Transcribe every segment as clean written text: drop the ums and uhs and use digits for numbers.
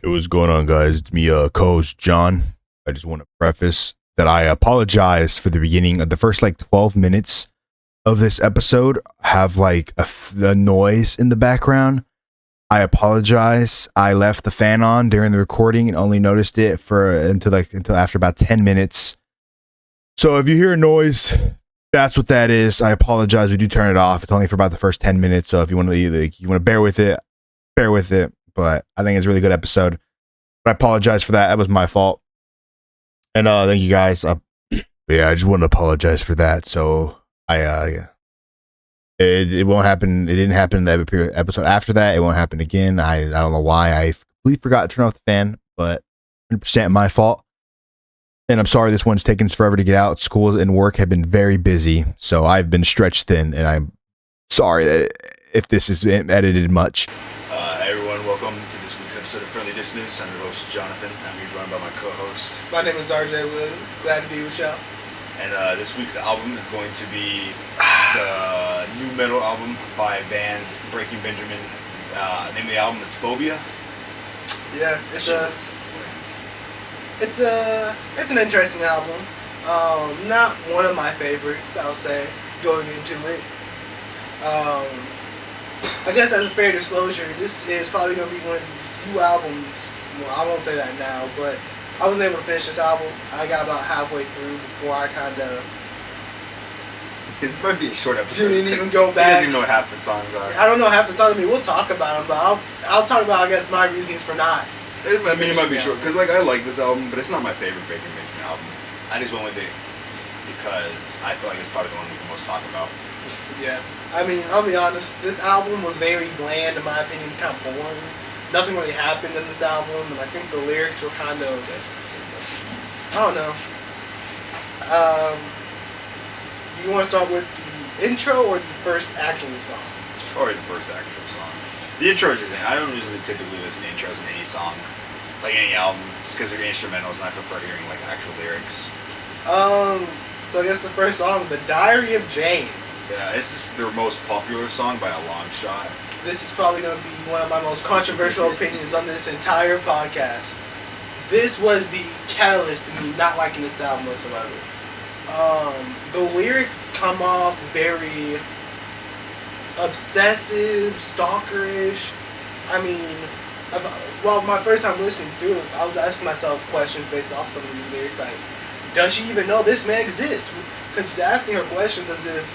Hey, what's going on, guys? It's me, co-host John. I just want to preface that I apologize for the beginning of the first 12 minutes of this episode have a noise in the background. I apologize. I left the fan on during the recording and only noticed it until after about 10 minutes. So if you hear a noise, that's what that is. I apologize. We do turn it off. It's only for about the first 10 minutes. So if you want to bear with it, bear with it. But I think it's a really good episode. But I apologize for that. That was my fault. And thank you guys. I just want to apologize for that. So it won't happen. It didn't happen in the episode after that. It won't happen again. I don't know why. I completely forgot to turn off the fan, but 100% my fault. And I'm sorry this one's taken forever to get out. School and work have been very busy, so I've been stretched thin, and I'm sorry that if this is edited much. Everyone, welcome to this week's episode of Friendly Dissonance. I'm your host, Jonathan. I'm here joined by my co-host. My name is RJ Williams. Glad to be with y'all. And this week's album is going to be the new metal album by a band, Breaking Benjamin. The name of the album is Phobia. Yeah, it's an interesting album. Not one of my favorites, I'll say, going into it. I guess as a fair disclosure, this is probably going to be one of the few albums, well, I won't say that now, but I wasn't able to finish this album. I got about halfway through before I kind of... This might be a short episode. Didn't even go back. He doesn't even know what half the songs are. I don't know half the songs. I mean, we'll talk about them, but I'll talk about, I guess, my reasons for not. It might be short, because I like this album, but it's not my favorite Breaking Benjamin album. I just went with it because I feel like it's probably the one we can most talk about. Yeah. I mean, I'll be honest, this album was very bland, in my opinion, kind of boring. Nothing really happened in this album, and I think the lyrics were kind of, I don't know. You want to start with the intro or the first actual song? Probably the first actual song. The intro is just, I don't usually typically listen to intros in any song, like any album, just because they're instrumentals and I prefer hearing actual lyrics. So I guess the first song, The Diary of Jane. Yeah, this is their most popular song by a long shot. This is probably going to be one of my most controversial opinions on this entire podcast. This was the catalyst to me not liking this album whatsoever. The lyrics come off very obsessive, stalkerish. I mean, my first time listening through it, I was asking myself questions based off some of these lyrics, like, does she even know this man exists? Because she's asking her questions as if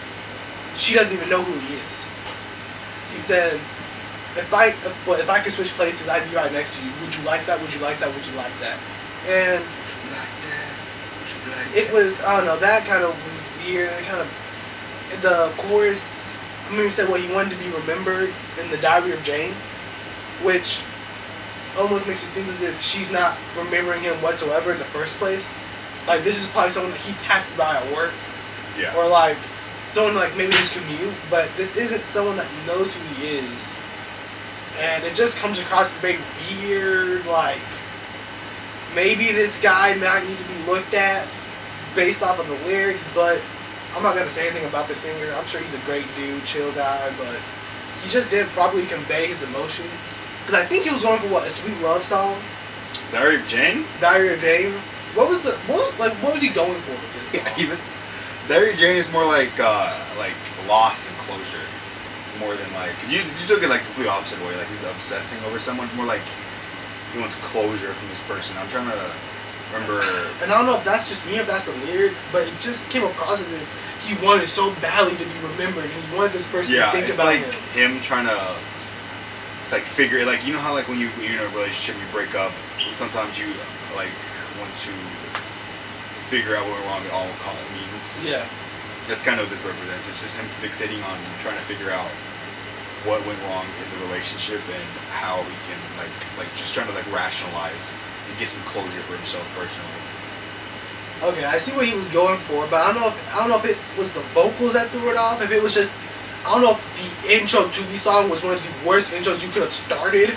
she doesn't even know who he is. He said, if I could switch places, I'd be right next to you. Would you like that? Would you like that? Would you like that? And Would you like that? Would you like it was, I don't know, that kind of was weird. The chorus, he said he wanted to be remembered in the Diary of Jane, which almost makes it seem as if she's not remembering him whatsoever in the first place. Like, this is probably someone that he passes by at work. Yeah. Or someone maybe his commute, but this isn't someone that knows who he is. And it just comes across as very weird, maybe this guy might need to be looked at based off of the lyrics, but I'm not going to say anything about the singer. I'm sure he's a great dude, chill guy, but he just didn't properly convey his emotions. Because I think he was going for, a sweet love song? Diary of Jane? Diary of Jane. What was he going for with this song? Yeah, Diary of Jane is more like loss and closure. More than you took it the complete opposite way. He's obsessing over someone. More like he wants closure from this person. I'm trying to remember. And I don't know if that's just me, if that's the lyrics, but it just came across as if he wanted so badly to be remembered, and he wanted this person to think about him. Yeah, it's him trying to figure it. You know how when you're in a relationship, you break up. Sometimes you want to figure out what wrong at all cost means. Yeah. That's kind of what this represents. It's just him fixating on trying to figure out what went wrong in the relationship and how he can just trying to rationalize and get some closure for himself personally. Okay, I see what he was going for, but I don't know if it was the vocals that threw it off. If it was just, I don't know if the intro to the song was one of the worst intros you could have started.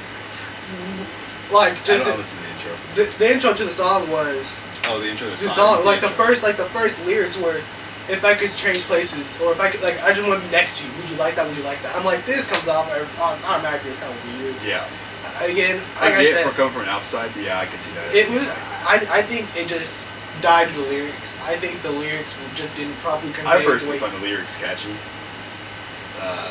I don't listen to the intro. The intro to the song was. Oh, the intro to the song. The first lyrics were, if I could change places, or if I could, I just want to be next to you. Would you like that? Would you like that? I'm like, this comes off automatically as kind of weird. Yeah. again, I like I get said, for coming from an outside, but yeah, I can see that. it was. I think it just died to the lyrics. I think the lyrics just didn't properly convey. I personally find the lyrics catchy.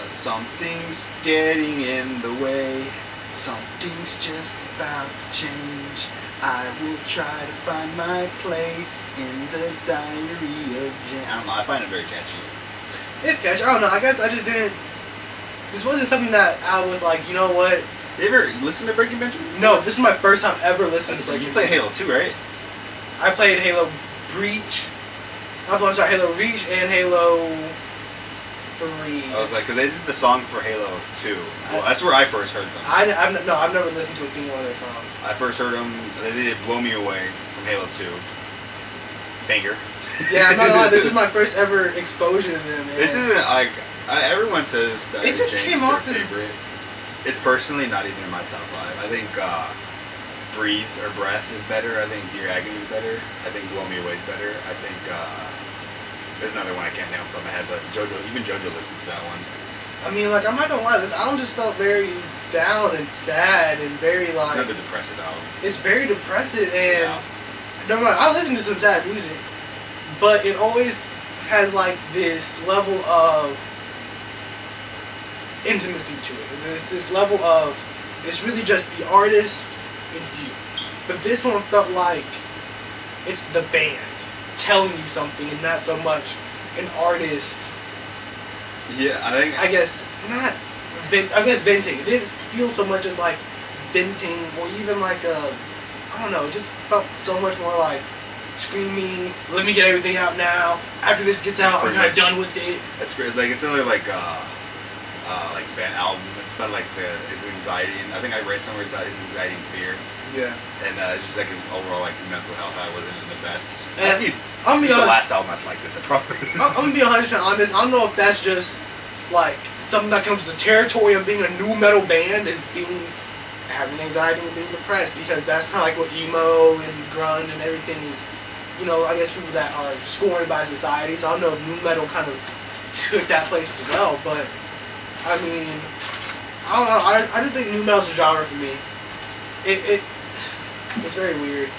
Something's getting in the way. Something's just about to change. I will try to find my place in the diary of Jane. I don't know. I find it very catchy. It's catchy. I don't know. I guess I just didn't. This wasn't something that I was like, you know what? You ever listen to Breaking Benjamin? No, this is my first time ever listening to Breaking You play Benjamin. Halo 2, right? I played Halo Breach. I'm sorry, Halo Reach and Halo 3. I was like, because they did the song for Halo 2. Well, that's where I first heard them. I've never listened to a single one of their songs. I first heard them. They did Blow Me Away from Halo 2. Banger. Yeah, I'm not gonna lie. This is my first ever exposure to them. Man. This isn't like everyone says that It just James came is off their as. favorite. It's personally not even in my top 5. I think Breathe or Breath is better. I think Dear Agony is better. I think Blow Me Away is better. I think there's another one I can't name off the top of my head, but even JoJo listens to that one. I mean, like, I'm not gonna lie. This album just felt very down and sad and very like. It's another depressive album. It's very depressive and. Yeah. Never mind. I listen to some sad music, but it always has like this level of intimacy to it. There's this level of it's really just the artist and you. But this one felt like it's the band telling you something and not so much an artist. Yeah, I guess not. I guess venting. It didn't feel so much as like venting or even like a. I don't know. It just felt so much more like screaming. Let me get everything out now. After this gets out, I'm kind of done with it. That's great. Like it's only like band album. It's about like his anxiety, and I think I read somewhere about his anxiety and fear. Yeah. And it's just like his overall like mental health. How it wasn't the best. And I think I'm the gonna be last album that's like this. I probably. I'm gonna be 100% honest. I don't know if that's just like something that comes with the territory of being a new metal band is being having anxiety and being depressed, because that's kind of like what emo and grunge and everything is. You know, I guess people that are scorned by society. So I don't know if new metal kind of took that place as well. But I mean, I don't know. I just think new metal's a genre for me. It's very weird.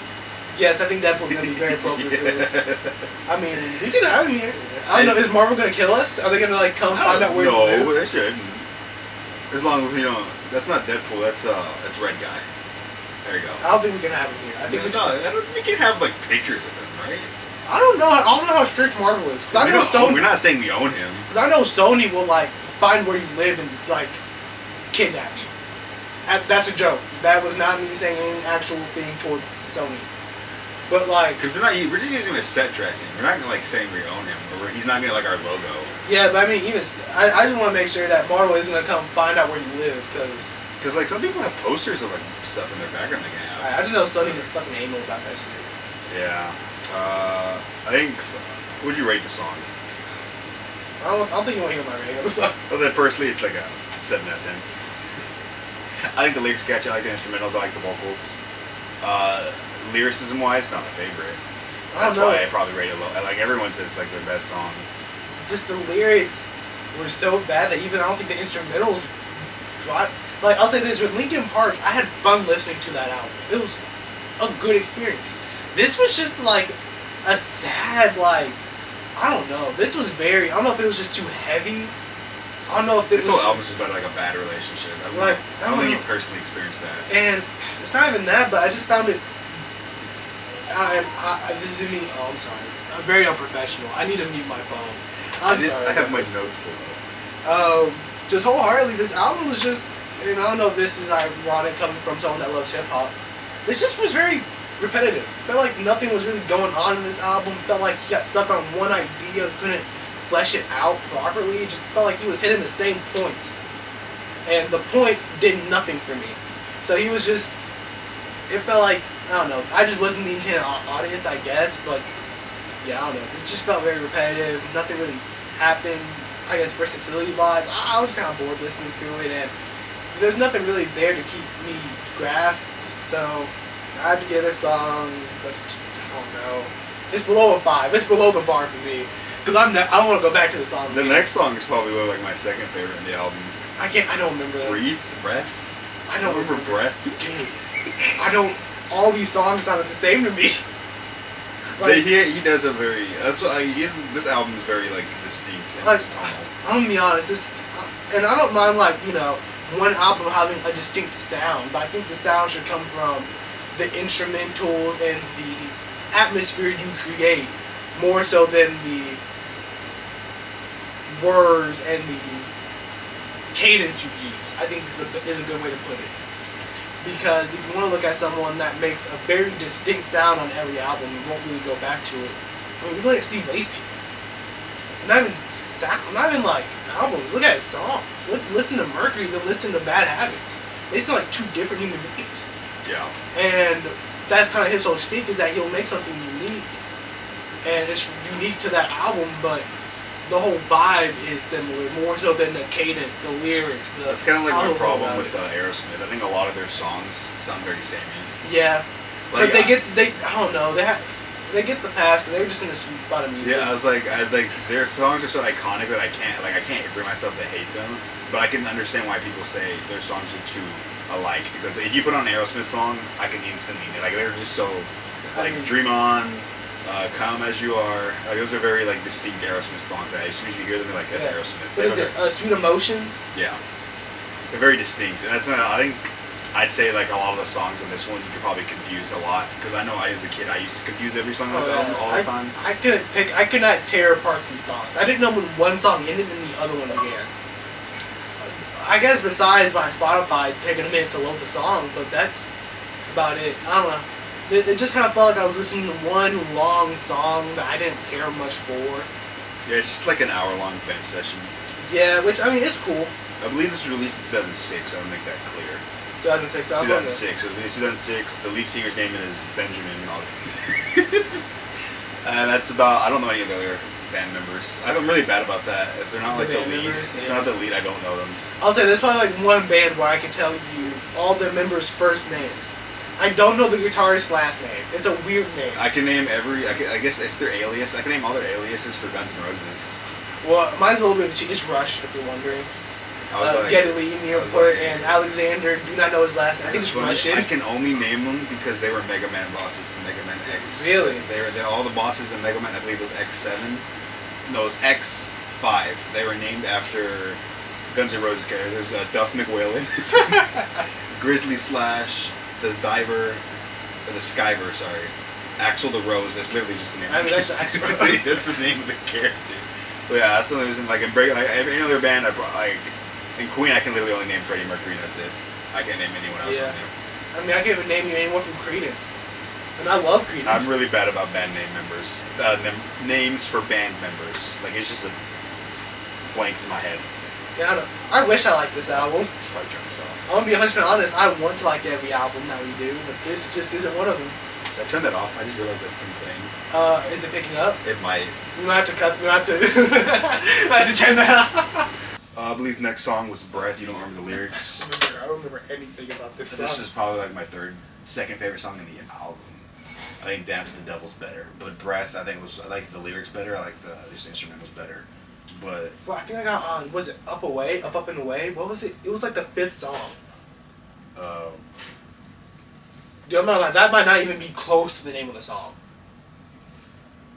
Yes, I think Deadpool's gonna be very appropriate for it. I mean, we can have him here. I don't know. Is Marvel gonna kill us? Are they gonna like come find out where you live? No, they shouldn't. As long as we don't. That's not Deadpool. That's Red Guy. There you go. I don't think we can have him here. I think we can have like pictures of him, right? I don't know. I don't know how strict Marvel is. Cause I know Sony. We're not saying we own him. Because I know Sony will like find where you live and like kidnap you. That's a joke. That was not me saying any actual thing towards Sony. But like, because we're just using him as set dressing. We're not gonna like saying we own him, or he's not gonna like our logo. Yeah, but I mean, even I just want to make sure that Marvel isn't gonna come find out where you live, because like some people have posters of like stuff in their background they can have. I just know Sony is fucking anal about that shit. Yeah, I think. Would you rate the song? I don't think you want to hear my rating of the song. Well, then personally, it's like a 7 out of 10. I think the lyrics catch. I like the instrumentals. I like the vocals. Lyricism wise, not my favorite. That's why I probably rate it low. Like everyone says, like their best song. Just the lyrics were so bad that even I don't think the instrumentals brought. Like I'll say this with Linkin Park, I had fun listening to that album. It was a good experience. This was just like a sad like. I don't know. This was very. I don't know if it was just too heavy. I don't know if this whole album's just about like a bad relationship. I don't think you personally experienced that. And it's not even that, but I just found it. This is me. Oh, I'm sorry. I'm very unprofessional. I need to mute my phone. I'm sorry. I have my notes pulled up. Just wholeheartedly, this album was just. And I don't know if this is ironic coming from someone that loves hip hop. It just was very repetitive. Felt like nothing was really going on in this album. Felt like he got stuck on one idea, couldn't flesh it out properly. It just felt like he was hitting the same points, and the points did nothing for me. So he was just. It felt like I don't know. I just wasn't the intended audience, I guess. But yeah, I don't know. It just felt very repetitive. Nothing really happened. I guess versatility wise, I was kind of bored listening through it, and there's nothing really there to keep me grasped. So I had to give this song, but I don't know. It's below a 5. It's below the bar for me. Because I don't want to go back to the song. The next song is probably like my second favorite in the album. I don't remember that. Breath? I don't remember Breath. I don't. All these songs sounded the same to me. Like, he does a very. That's what this album is very like distinct and like, tonal. I'm gonna be honest. And I don't mind like one album having a distinct sound, but I think the sound should come from the instrumental and the atmosphere you create more so than the words and the cadence you use. I think is a good way to put it. Because if you want to look at someone that makes a very distinct sound on every album and won't really go back to it, I mean, look at Steve Lacy. Not even like albums. Look at his songs. Listen to Mercury, then listen to Bad Habits. They sound like two different human beings. Yeah. And that's kind of his whole shtick, is that he'll make something unique, and it's unique to that album, but the whole vibe is similar, more so than the cadence, the lyrics. That's kind of like my problem with Aerosmith. I think a lot of their songs sound very samey. Yeah, like, but I don't know, they get the pass because they're just in a sweet spot of music. Yeah, I was like their songs are so iconic that I can't bring myself to hate them. But I can understand why people say their songs are too alike, because if you put on an Aerosmith song, I can instantly like they're just so like Dream On. Come As You Are. Those are very like distinct Aerosmith songs. As soon as you hear them, you're like, that's Aerosmith. What is it? Sweet Emotions? Yeah. They're very distinct. And that's I think I'd say like a lot of the songs on this one you could probably confuse a lot, because I know as a kid I used to confuse every song on the album all the time. I could not tear apart these songs. I didn't know when one song ended and the other one began. I guess besides my Spotify taking a minute to load the song, but that's about it. I don't know. It just kind of felt like I was listening to one long song that I didn't care much for. Yeah, it's just like an hour-long bench session. Yeah, which, I mean, it's cool. I believe this was released in 2006, I would make that clear. 2006, 2006, it was released in 2006. The lead singer's name is Benjamin. And that's about, I don't know any of the other band members. I'm really bad about that. If they're not like the lead, if they're not the lead, I don't know them. I'll say there's probably like one band where I can tell you all the members' first names. I don't know the guitarist's last name. It's a weird name. I can name I guess it's their alias. I can name all their aliases for Guns N' Roses. Well, mine's a little bit of it's Rush, if you're wondering. Geddy Lee, Nearport, and Alexander. Do not know his last name. I think it's Rush. I can only name them because they were Mega Man bosses in Mega Man X. Really? They're all the bosses in Mega Man. I believe it was X7. No, it was X5. They were named after Guns N' Roses characters. Duff McWhalen, Grizzly Slash, the Diver, or the Skyver, sorry. Axl the Rose, that's literally just the name. I mean, that's Axl. That's the name of the character. But yeah, that's the only reason, like, in Break, like, any other band, in Queen, I can literally only name Freddie Mercury, and that's it. I can't name anyone else. Yeah. I mean, I can't even name you anyone from Creedence. And I love Creedence. I'm really bad about band name members. Names for band members. Like, it's just a blanks in my head. Yeah, I know. I wish I liked this album. Probably turn this off. I'm gonna be 100% honest. I want to like every album that we do, but this just isn't one of them. Should I turn that off? I just realized that's been playing. Is it picking up? It might. We might have to cut. We might have to. I have to turn that off. I believe the next song was Breath. You don't remember the lyrics? I don't remember anything about this song. This was probably like my second favorite song in the album. I think Dance with the Devil's better, but Breath, I like the lyrics better. I like this instrument was better. But well, I think I got on. Was it Up Away? Up and Away? What was it? It was like the 5th song. Dude, I'm not like that. Might not even be close to the name of the song.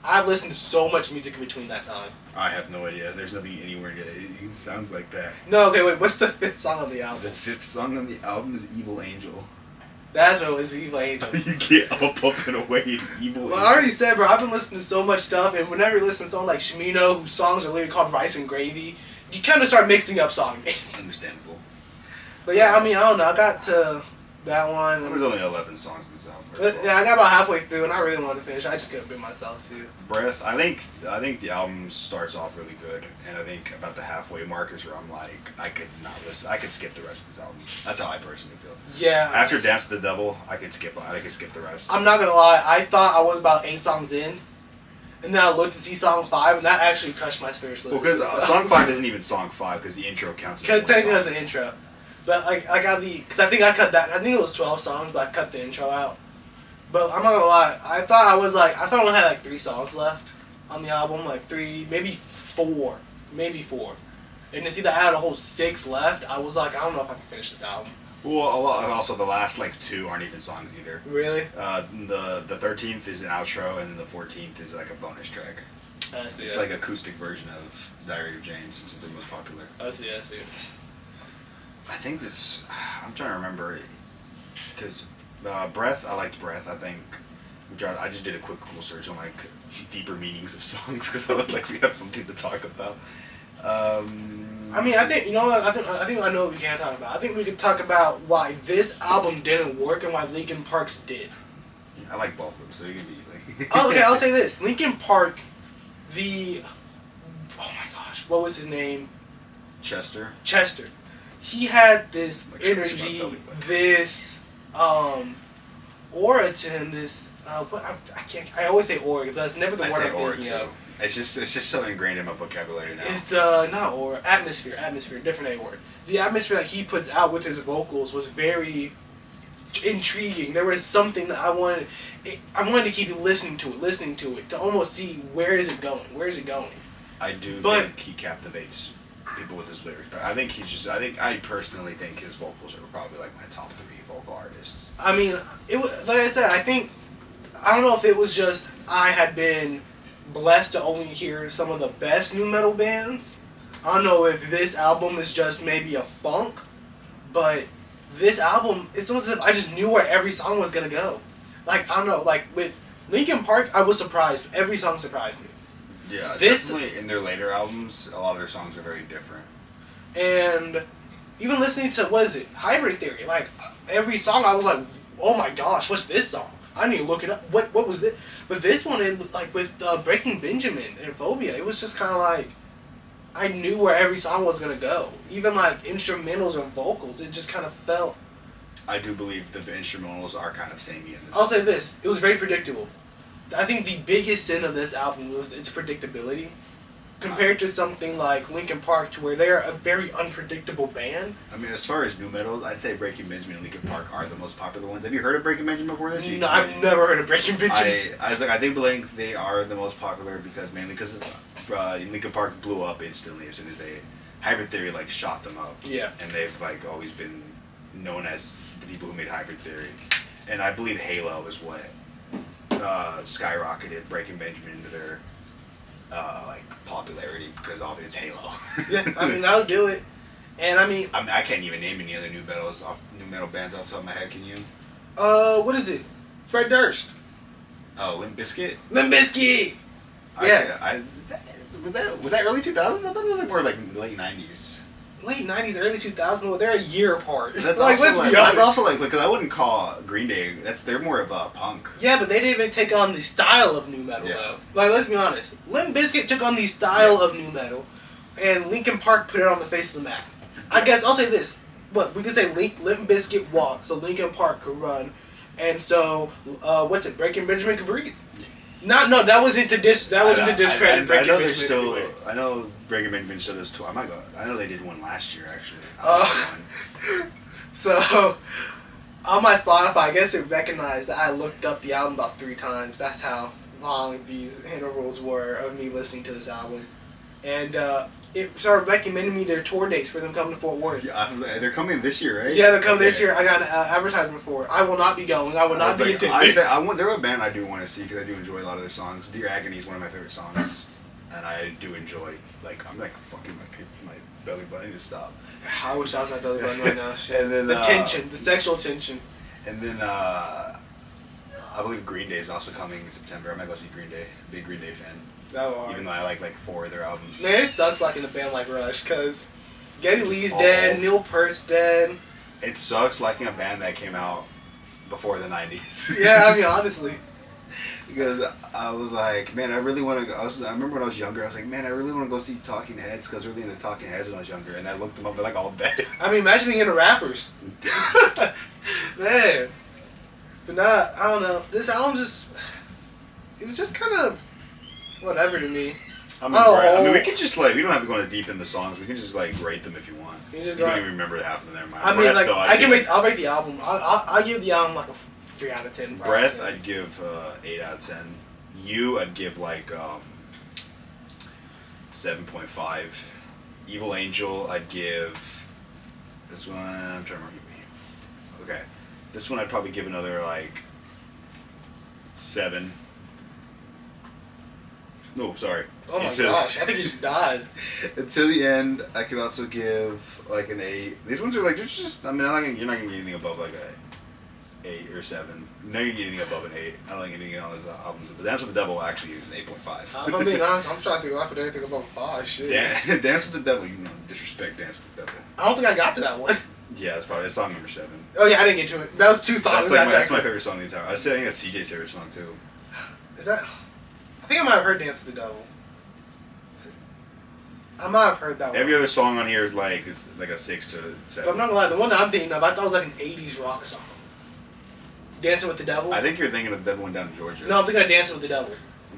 I've listened to so much music in between that time. I have no idea. There's nothing anywhere near that. It even sounds like that. No, okay, wait. What's the 5th song on the album? The 5th song on the album is Evil Angel. That's what it was, Evil Angel. You get up and away to Evil Angel. Well, I already said, bro, I've been listening to so much stuff, and whenever you listen to someone like Shimino, whose songs are literally called Rice and Gravy, you kind of start mixing up song names. Understandable. But yeah, I mean, I don't know. I got to that one. There's only 11 songs in this album. Yeah, I got about halfway through, and I really wanted to finish. I just couldn't bring myself to. Breath, I think the album starts off really good, and I think about the halfway mark is where I'm like, I could not listen. I could skip the rest of this album. That's how I personally feel. Yeah. After Dance with the Devil, I could skip the rest. I'm not gonna lie. I thought I was about 8 songs in, and then I looked to see song 5, and that actually crushed my spirits. Well, because song 5 isn't even song 5 because the intro counts. Because technically that's the intro, but like I got because I think I cut that. I think it was 12 songs, but I cut the intro out. But I'm not gonna lie, I thought I only had like 3 songs left on the album, like 3, maybe 4. And to see that I had a whole 6 left, I was like, I don't know if I can finish this album. Well, a lot, also the last like 2 aren't even songs either. Really? The 13th is an outro, and then the 14th is like a bonus track. I see. It's like an acoustic version of Diary of Jane, since it's the most popular. I see. I think this. I'm trying to remember, because Breath. I liked Breath. I think. I just did a quick Google search on like deeper meanings of songs because I was like, we have something to talk about. I mean, I think, you know what, I think I know what we can talk about. I think we could talk about why this album didn't work and why Linkin Park's did. I like both of them, so you can be like... Oh, okay, I'll say this. Linkin Park, oh my gosh, what was his name? Chester. He had this Like energy, this aura to him, this, I always say aura, but that's never the word I'm thinking of. It's just so ingrained in my vocabulary now. It's not aura, atmosphere, different A word. The atmosphere that he puts out with his vocals was very intriguing. There was something that I wanted to keep listening to it to almost see where is it going. I think he captivates people with his lyrics. I think I personally think his vocals are probably like my top 3 vocal artists. I mean, it was, like I said, I don't know if it was just I had been blessed to only hear some of the best nu metal bands. I don't know if this album is just maybe a funk, but this album, it's almost as if I just knew where every song was gonna go. Like, I don't know, like with Linkin Park, I was surprised. Every song surprised me. Yeah, definitely in their later albums, a lot of their songs are very different. And even listening to, what is it, Hybrid Theory, like every song I was like, oh my gosh, what's this song? I need to look it up. What was this? But this one, like with Breaking Benjamin and Phobia, it was just kind of like I knew where every song was gonna go. Even like instrumentals and vocals, it just kind of felt. I do believe the instrumentals are kind of samey in this. I'll say this: it was very predictable. I think the biggest sin of this album was its predictability. Compared to something like Linkin Park, to where they're a very unpredictable band. I mean, as far as nu metal, I'd say Breaking Benjamin and Linkin Park are the most popular ones. Have you heard of Breaking Benjamin before this? No, I've never heard of Breaking Benjamin. I do believe they are the most popular because Linkin Park blew up instantly as soon as Hybrid Theory like shot them up. Yeah. And they've like always been known as the people who made Hybrid Theory. And I believe Halo is what skyrocketed Breaking Benjamin into their like popularity because obviously it's Halo. Yeah, I mean that'll do it. And I mean I can't even name any other nu metal bands off the top of my head. Can you? What is it? Fred Durst. Oh, Limp Bizkit. Yeah. Was that early 2000s? I thought it was like more like late 90s. Late 90s, early 2000s. Well, they're a year apart. That's like, also let's like, be honest. that's also like because I wouldn't call Green Day. They're more of a punk. Yeah, but they didn't even take on the style of nu metal though. Like, let's be honest. Limp Bizkit took on the style of nu metal, and Linkin Park put it on the face of the map. I guess I'll say this. What we could say, Limp Bizkit walked, so Linkin Park could run, and so what's it? Breaking Benjamin could breathe. That wasn't to discredit Breaking I know Benjamin. still. I know Breaking Benjamin still does tour. I know they did one last year actually. So on my Spotify, I guess it recognized that I looked up the album about 3 times. That's how long these intervals were of me listening to this album, and it started recommending me their tour dates for them coming to Fort Worth. Yeah, I was like, they're coming this year, right? Yeah, they're coming this year. I got an advertisement for it. I will not be going. I will not be attending. They're a band I do want to see because I do enjoy a lot of their songs. Dear Agony is one of my favorite songs, and I do enjoy. Like I'm like fucking my belly button. I need to stop. I wish I was at belly button right now. Shit. And then the tension, the sexual tension. And then I believe Green Day is also coming in September. I might go see Green Day. Big Green Day fan. Even though I like 4 of their albums. Man, it sucks like in a band like Rush, because Geddy Lee's dead, Neil Peart's dead. It sucks liking a band that came out before the 90s. Yeah, I mean, honestly. Because I was like, man, I really want to go. I remember when I was younger, I was like, man, I really want to go see Talking Heads, because I was really into Talking Heads when I was younger, and I looked them up, they're like all dead. I mean, imagine being into rappers. Man. But I don't know. This album it was just kind of whatever to me. I mean, we can just we don't have to go deep in the songs. We can just rate them if you want. You don't even remember half of them. Never mind. I mean, I'll rate the album. I'll give the album like a 3 out of 10. Probably. Breath, I'd give 8 out of 10. You, I'd give 7.5. Evil Angel, I'd give this one. I'm trying to remember. Okay. This one I'd probably give another, like, 7. No, sorry. Oh my gosh, I think he just died. Until the end, I could also give, like, an 8. These ones are, like, there's just, I mean, you're not going to get anything above, like, a 8 or 7. You're not going to get anything above an 8. I don't think anything on his albums. But Dance with the Devil actually is 8.5. If I'm being honest, I'm trying to think if I anything above 5. Shit. Dance with the Devil, you know, disrespect Dance with the Devil. I don't think I got to that one. Yeah, that's song number 7. Oh yeah, I didn't get to it. That was 2 songs. That's my favorite song of the entire. I was saying that's CJ's favorite song too. Is that? I think I might have heard "Dance with the Devil." I might have heard that one. Every other song on here is like a 6 to 7. But I'm not gonna lie, the one that I'm thinking of, I thought it was like an '80s rock song. "Dancing with the Devil." I think you're thinking of Devil Went Down in Georgia. No, I'm thinking of "Dancing with the Devil."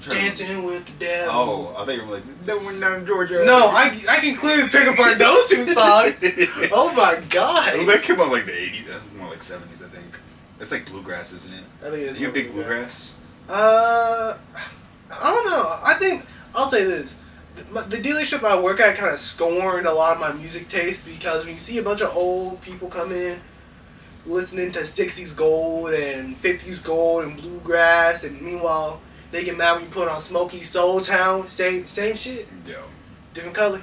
Dancing with the Devil. Oh, I thought you were like Devil Went Down in Georgia. No, I can clearly pick apart those 2 songs. Oh my god. Well, that came out like the 80s, more like 70s, I think. It's like bluegrass, isn't it? I think it's. You a big bluegrass? I don't know. I think I'll say this: the dealership I work at kind of scorned a lot of my music taste because when you see a bunch of old people come in listening to '60s gold and '50s gold and bluegrass, and meanwhile they get mad when you put on Smokey Soul Town, same shit, Yo. different color.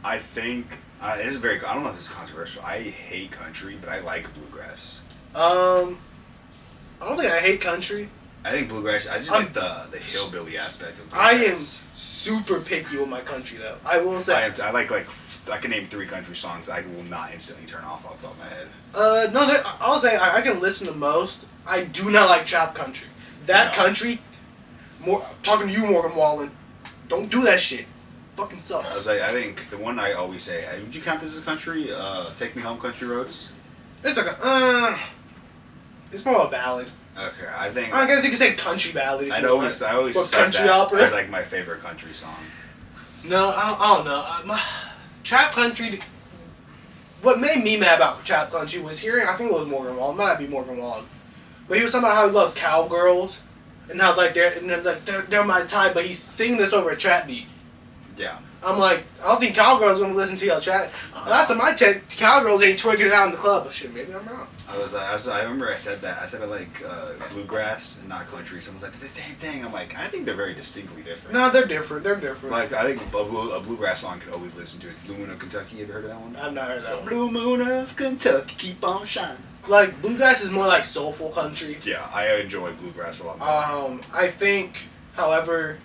I think this is very. I don't know if this is controversial. I hate country, but I like bluegrass. I don't think I hate country. I think bluegrass. I just like the hillbilly aspect of I bluegrass. am super picky with my country though. I will say. I like I can name 3 country songs I will not instantly turn off the top of my head. No, I'll say I can listen to most. I do not like trap country. That country. Talking to you, Morgan Wallen. Don't do that shit. Fucking sucks. I think the one I always say. Would you count this as country? Take Me Home, Country Roads. It's like a. It's more of a ballad. Okay, I think. I guess you could say country ballad. I always But said country that opera. as like my favorite country song. No, I don't know. Trap country. What made me mad about trap country was hearing. I think it was Morgan Wallen. It might not be Morgan Wallen, but he was talking about how he loves cowgirls and how like they're my type, but he's singing this over a trap beat. Yeah. I'm like, I don't think cowgirls gonna listen to your trap. Last time I checked, cowgirls ain't twerking it out in the club. But shit, maybe I'm wrong. I remember I said that. I said I like bluegrass and not country. Someone's like, they're the same thing. I'm like, I think they're very distinctly different. No, they're different. They're different. Like, I think a bluegrass song could always listen to is Blue Moon of Kentucky. Have you heard of that one? I've not heard that one. Blue Moon of Kentucky, keep on shining. Like, bluegrass is more like soulful country. Yeah, I enjoy bluegrass a lot more. I think, however,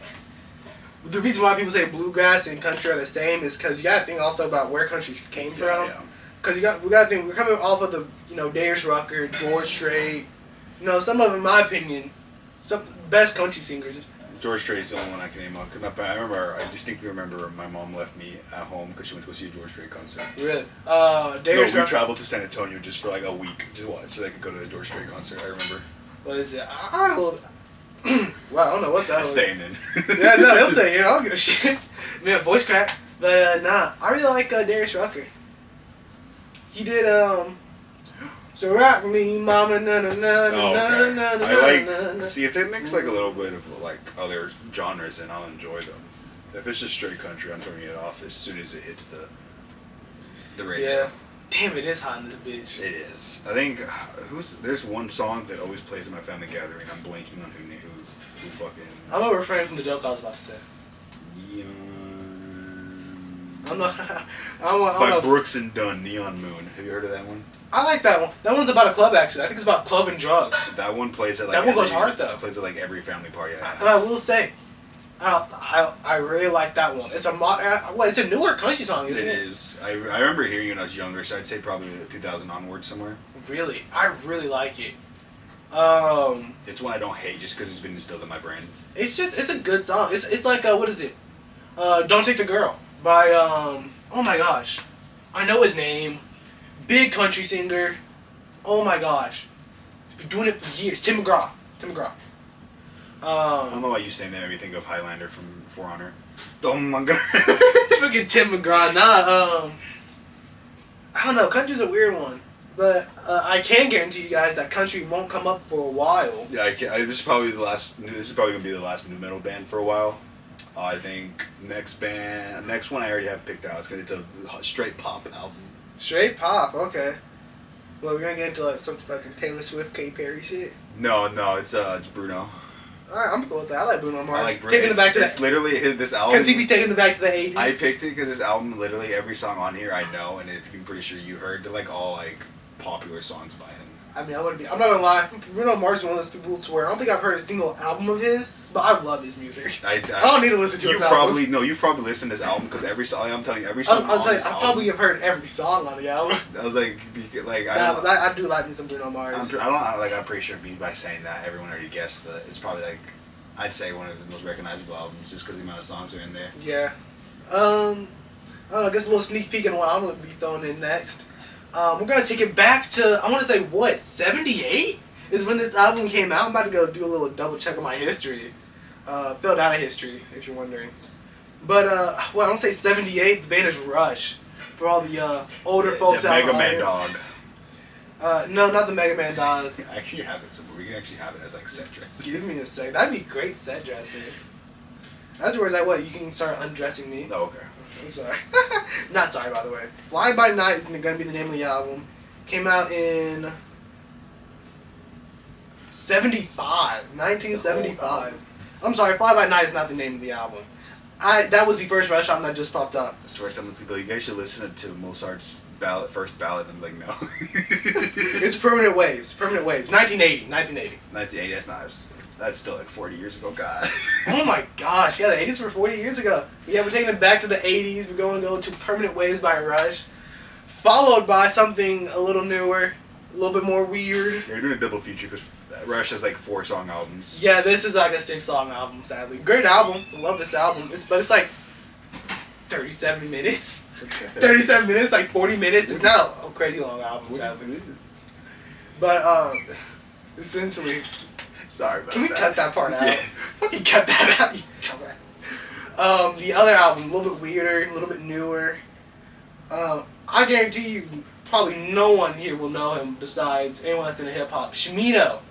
the reason why people say bluegrass and country are the same is because you gotta think also about where country came from. Yeah. Because we gotta think, we're coming off of the, Darius Rucker, George Strait, some of them, in my opinion, some best country singers. George Strait's the only one I can name off. I distinctly remember my mom left me at home because she went to go see a George Strait concert. Really? Darius Rucker. We traveled to San Antonio just for like a week, so they could go to the George Strait concert. I remember. What is it? I don't know. Well, I don't know what that was. Staying in. Yeah, no, he'll say it. I don't give a shit. Man, voice crack. But, nah. I really like Darius Rucker. He did, So rock me, mama, na na na na na na na. See, if they mix like a little bit of like other genres, then I'll enjoy them. If it's just straight country, I'm turning it off as soon as it hits the radio. Yeah. Damn, it is hot in this bitch. It is. I think there's one song that always plays at my family gathering. I'm blanking on who fucking. I'm a refrain from the joke I was about to say. I'm not. By Brooks and Dunn, Neon Moon. Have you heard of that one? I like that one. That one's about a club, actually. I think it's about club and drugs. That one plays at like. That one goes hard though. Plays at like every family party I have. And I will say, I really like that one. It's it's a newer country song, isn't it? It is. I remember hearing it when I was younger, so I'd say probably 2000 onwards somewhere. Really, I really like it. It's one I don't hate just because it's been instilled in my brain. It's a good song. It's like what is it? Don't Take the Girl by oh my gosh, I know his name. Big country singer. Oh my gosh, he's been doing it for years. Tim McGraw. I don't know why you saying that made me think of Highlander from For Honor. Oh my god. Freaking Tim McGraw. Nah, I don't know. Country's a weird one. But I can guarantee you guys that country won't come up for a while. Yeah, this is probably gonna be the last new metal band for a while. I think next one I already have picked out. It's a straight pop album. Straight pop, okay. Well, we're gonna get into like some fucking Taylor Swift, Katy Perry shit. No, it's Bruno. Alright, I'm cool with that. I like Bruno Mars. I like Bruno. Taking it back to it's that. literally this album. Because he be taking it back to the 80s. I picked it because this album, literally every song on here I know, and I'm pretty sure you heard like all like popular songs by him. I mean, I'm not gonna lie. Bruno Mars is one of those people to where I don't think I've heard a single album of his, but I love his music. I don't need to listen to his album. You've probably listened to his album because every song, I'm telling you, every song I'll tell you, I probably have heard every song on the album. I was like I do like me some Bruno Mars. I'm pretty sure by saying that, everyone already guessed that it's probably like, I'd say one of the most recognizable albums just because the amount of songs are in there. Yeah. I guess a little sneak peek in what I'm going to be throwing in next. We're going to take it back to, I want to say, what, 78 is when this album came out. I'm about to go do a little double check on my history. Filled out of history, if you're wondering. But, I don't say 78, the band is Rush. For all the older folks out there. Mega Man Dog. No, not the Mega Man Dog. I actually have it somewhere. We can actually have it as like set dressing. Give me a sec. That'd be great set dressing. Afterwards, you can start undressing me. Oh, okay. I'm sorry. Not sorry, by the way. Fly By Night is going to be the name of the album. Came out in 1975. I'm sorry, Fly By Night is not the name of the album. That was the first Rush album that just popped up. That's where someone's like, you guys should listen to Mozart's first ballad. I'm like, no. It's Permanent Waves. 1980. 1980, that's still like 40 years ago, God. Oh my gosh, yeah, the 80s were 40 years ago. Yeah, we're taking it back to the 80s. We're going to go to Permanent Waves by Rush. Followed by something a little newer, a little bit more weird. You're doing a double feature because Rush has like 4-song albums. Yeah, this is like a 6-song album, sadly. Great album. I love this album. But it's like 37 minutes. 37 minutes, like 40 minutes. It's not a crazy long album, sadly. But, essentially... Sorry about that. Can we cut that part out? Yeah. Fucking cut that out, you dumbass. The other album, a little bit weirder, a little bit newer. I guarantee you, probably no one here will know him besides anyone that's into hip-hop. Shmino.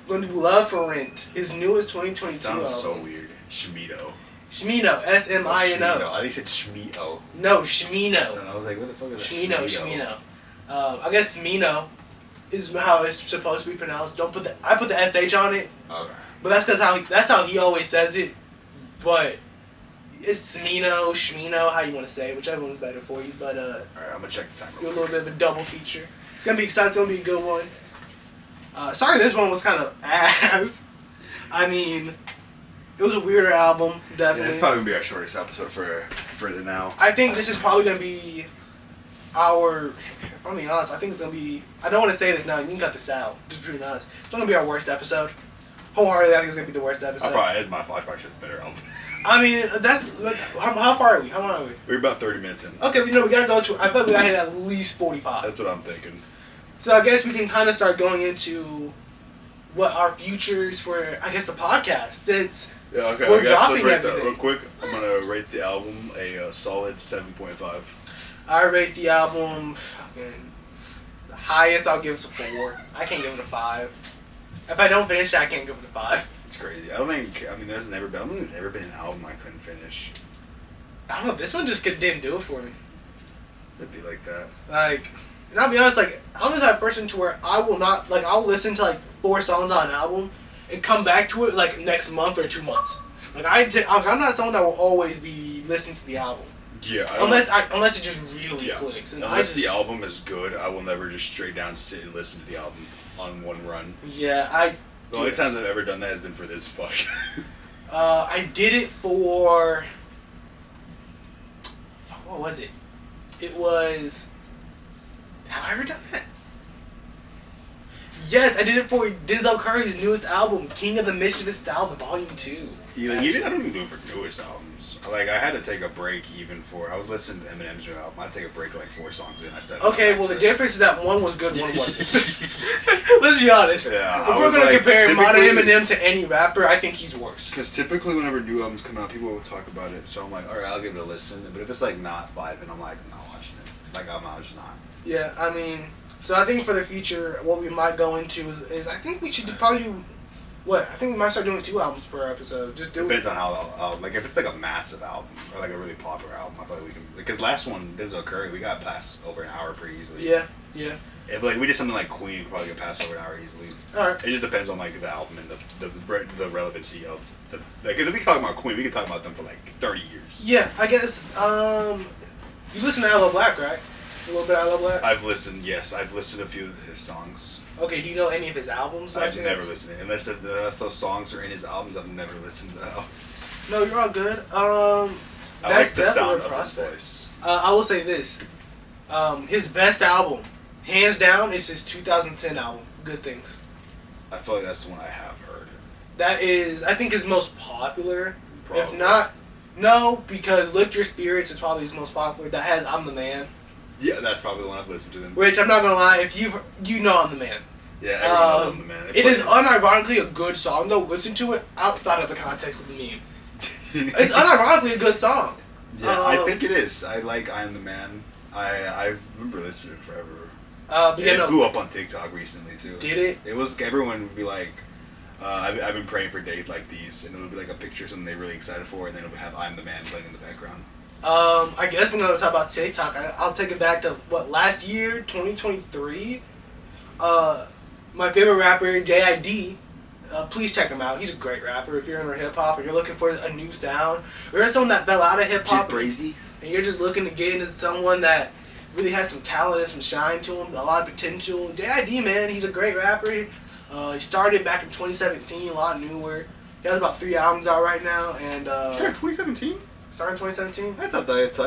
We're going to do Love for Rent, his newest 2022 album. Sounds so weird. Shmino, S-M-I-N-O. I think it said Shmino. No, Shmino. And I was like, what the fuck is that? Shmino. I guess Smino is how it's supposed to be pronounced. I put the SH on it. Okay. But that's how he always says it. But it's Smino, Shmino, how you want to say it, whichever one's better for you. But alright, I'm gonna check the time. Do a little bit of a double feature. It's gonna be exciting. It's gonna be a good one. Sorry, this one was kind of ass. I mean, it was a weirder album, definitely. Yeah, it's probably gonna be our shortest episode for the now. I think this is probably gonna be our. If I'm being honest, I think it's gonna be. I don't want to say this now. You can cut this out. Just between us, it's gonna be our worst episode. Wholeheartedly, I think it's gonna be the worst episode. It's my fault. I probably should have better album. I mean, how far are we? How long are we? We're about 30 minutes in. Okay, we gotta go to. I feel like we gotta hit at least 45. That's what I'm thinking. So I guess we can kind of start going into what our futures for, I guess, the podcast. Since okay. we're I guess dropping let's rate everything. that real quick. I'm gonna rate the album a solid 7.5. I rate the album. The highest I'll give is a 4. I can't give it a 5. If I don't finish it, I can't give it a 5. It's crazy. I don't think there's never been an album I couldn't finish. I don't know. This one just didn't do it for me. It'd be like that. Like, and I'll be honest. Like, I'm the type of person to where I will not I'll listen to like 4 songs on an album and come back to it like next month or 2 months. Like I'm not someone that will always be listening to the album. Yeah. Unless it just really clicks. And unless the album is good, I will never just straight down sit and listen to the album on one run. Yeah, The only times I've ever done that has been for this podcast. I did it for... What was it? It was... Have I ever done that? Yes, I did it for Denzel Curry's newest album, King of the Mischievous South, Volume 2. I don't even do it for newest albums. Like, I had to take a break even for... I was listening to Eminem's new album. I take a break like 4 songs in. I started. Okay, well, the difference is that one was good, one wasn't. Let's be honest. Yeah, if we're going to compare modern Eminem to any rapper, I think he's worse. Because typically whenever new albums come out, people will talk about it. So I'm like, alright, I'll give it a listen. But if it's like not vibing, I'm like, I'm not watching it. Like, I'm just not. Yeah, I mean... So I think for the future, what we might go into is I think we should probably do... What? I think we might start doing 2 albums per episode. Just do Depends on how, like, if it's like a massive album or like a really popular album, I feel like we can. Because last one, Denzel Curry, we got past over an hour pretty easily. Yeah. If like we did something like Queen, we'd probably get past over an hour easily. All right. It just depends on like the album and the relevancy of the. Like, cause if we talk about Queen, we could talk about them for like 30 years. Yeah, I guess. You listen to I Love Black, right? A little bit of I Love Black. I've listened to a few of his songs. Okay, do you know any of his albums? I've never listened to it. Unless those songs are in his albums, I've never listened to them. No, you're all good. I like the sound of his prospect. voice. I will say this. His best album, hands down, is his 2010 album, Good Things. I feel like that's the one I have heard. That is, I think, his most popular. Probably. If not, no, because Lift Your Spirits is probably his most popular. That has I'm the Man. Yeah, that's probably the one I've listened to them. Which, I'm not gonna lie, if you know I'm the Man. Yeah, everyone knows I'm the Man. It is unironically a good song, though. Listen to it outside of the context of the meme. It's unironically a good song. Yeah, I think it is. I like I'm the Man. I remember listening to it forever. But yeah, it blew up on TikTok recently, too. Did it? It was, everyone would be like, I've been praying for days like these, and it'll be like a picture of something they're really excited for, and then it'll have I'm the Man playing in the background. I guess we're gonna talk about TikTok. I'll take it back to last year, 2023. My favorite rapper, JID. Please check him out. He's a great rapper. If you're into hip hop and you're looking for a new sound, or you're someone that fell out of hip hop, and you're just looking to get into someone that really has some talent and some shine to him, a lot of potential. JID, man, he's a great rapper. He started back in 2017, a lot newer. He has about 3 albums out right now, and he started 2017. Started in 2017? I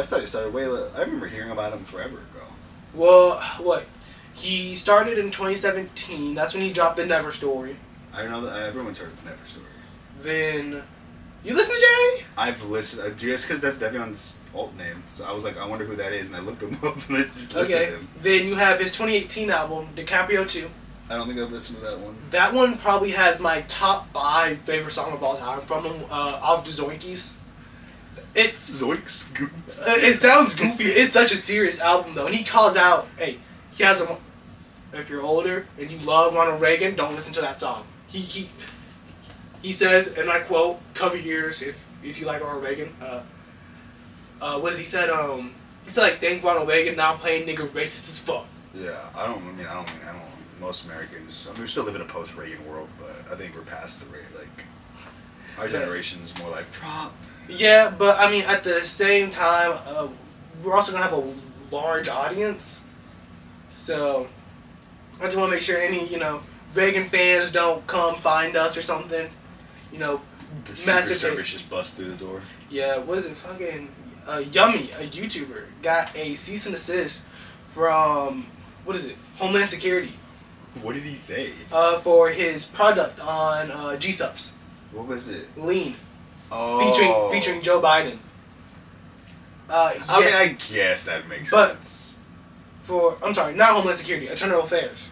thought he started way later. I remember hearing about him forever ago. Well, what? He started in 2017. That's when he dropped The Never Story. I don't know that everyone's heard The Never Story. Then, you listen to Jerry? I've listened, just because that's Devion's alt name. So I was like, I wonder who that is, and I looked him up and I just listened to him. Then you have his 2018 album, DiCaprio 2. I don't think I've listened to that one. That one probably has my top 5 favorite song of all time from him, off the Zoinkies. It's Zoinks Goops. It sounds goofy. It's such a serious album though, and he calls out, "Hey, he has a. If you're older and you love Ronald Reagan, don't listen to that song." He says, and I quote, "Cover your ears if you like Ronald Reagan." What did he said? He said like, "Thank Ronald Reagan. Now I'm playing nigga racist as fuck." Yeah, I don't. Most Americans. I mean, we still live in a post-Reagan world, but I think we're past the rate. Like, our generation is more like Trump. Yeah, but I mean, at the same time, we're also gonna have a large audience, so I just want to make sure any Reagan fans don't come find us or something. The Secret Service just bust through the door. Yeah, what is it? Fucking Yummy, a YouTuber, got a cease and desist from Homeland Security. What did he say? For his product on G-Subs. What was it? Lean. Oh. Featuring Joe Biden. I mean, I guess that makes sense. I'm sorry, not Homeland Security, Internal Affairs.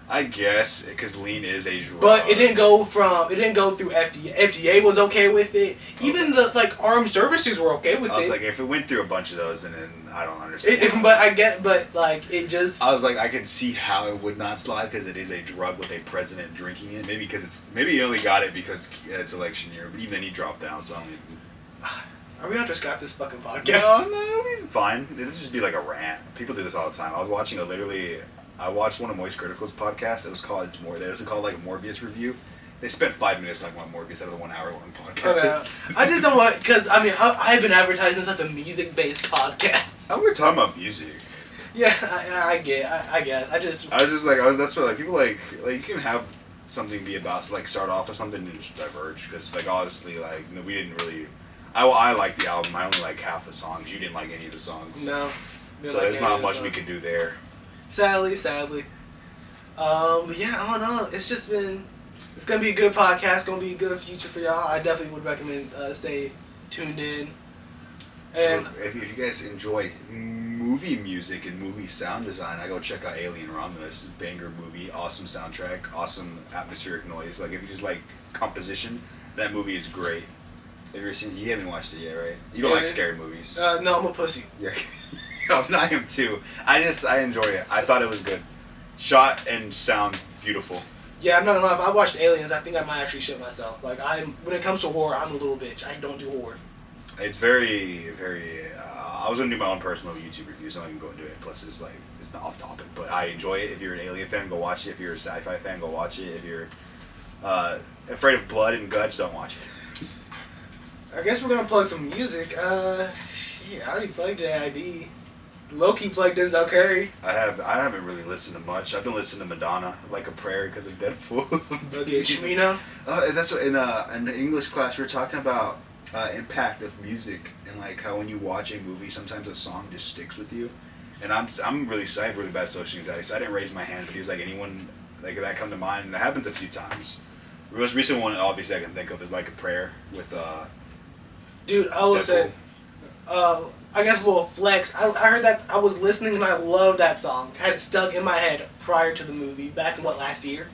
I guess because lean is a drug. But it didn't go through FDA. FDA was okay with it. Even the armed services were okay with it. I was like, if it went through a bunch of those, and then I don't understand. It just. I was like, I can see how it would not slide because it is a drug with a president drinking it. Maybe he only got it because it's election year. But even then, he dropped down. So I mean, are we on to scrap this fucking podcast? No, I mean, fine. It'll just be like a rant. People do this all the time. I was watching I watched one of Moist Critical's podcasts. It was called like a Morbius review. They spent 5 minutes talking about Morbius out of the 1 hour long podcast. Okay. I just don't want, because I mean, I've been advertising such a music based podcast. How we're talking about music? Yeah, I guess. That's what people like you can have something be about start off with something and just diverge because honestly we didn't really. I like the album. I only like half the songs. You didn't like any of the songs. No. So there's not much we can do there. Sadly. But yeah, I don't know. It's gonna be a good podcast. Gonna be a good future for y'all. I definitely would recommend stay tuned in. And if you guys enjoy movie music and movie sound design, I go check out Alien Romulus. Banger movie, awesome soundtrack, awesome atmospheric noise. If you just like composition, that movie is great. Have you ever seen it? You haven't watched it yet, right? You don't like scary movies. No, I'm a pussy. Yeah. I am too. I enjoy it. I thought it was good. Shot and sound beautiful. Yeah, I'm not gonna lie. If I watched Aliens, I think I might actually shit myself. When it comes to horror, I'm a little bitch. I don't do horror. It's very, very. I was gonna do my own personal YouTube reviews. I'm not even going to do it. Plus, it's not off topic, but I enjoy it. If you're an Alien fan, go watch it. If you're a sci-fi fan, go watch it. If you're afraid of blood and guts, don't watch it. I guess we're gonna plug some music. Shit, I already plugged the ID. Loki plugged in Denzel Curry. I haven't really listened to much. I've been listening to Madonna, Like a Prayer, because of Deadpool. Okay, Shmino. That's what in the English class we were talking about impact of music and like how when you watch a movie, sometimes a song just sticks with you. And I'm really I have really bad social anxiety, so I didn't raise my hand. But he was like, anyone like that come to mind, and it happens a few times. The most recent one, obviously, I can think of is Like a Prayer with Dude, I will Deadpool. say, I guess a little flex. I heard that, I was listening and I loved that song. I had it stuck in my head prior to the movie, back in last year?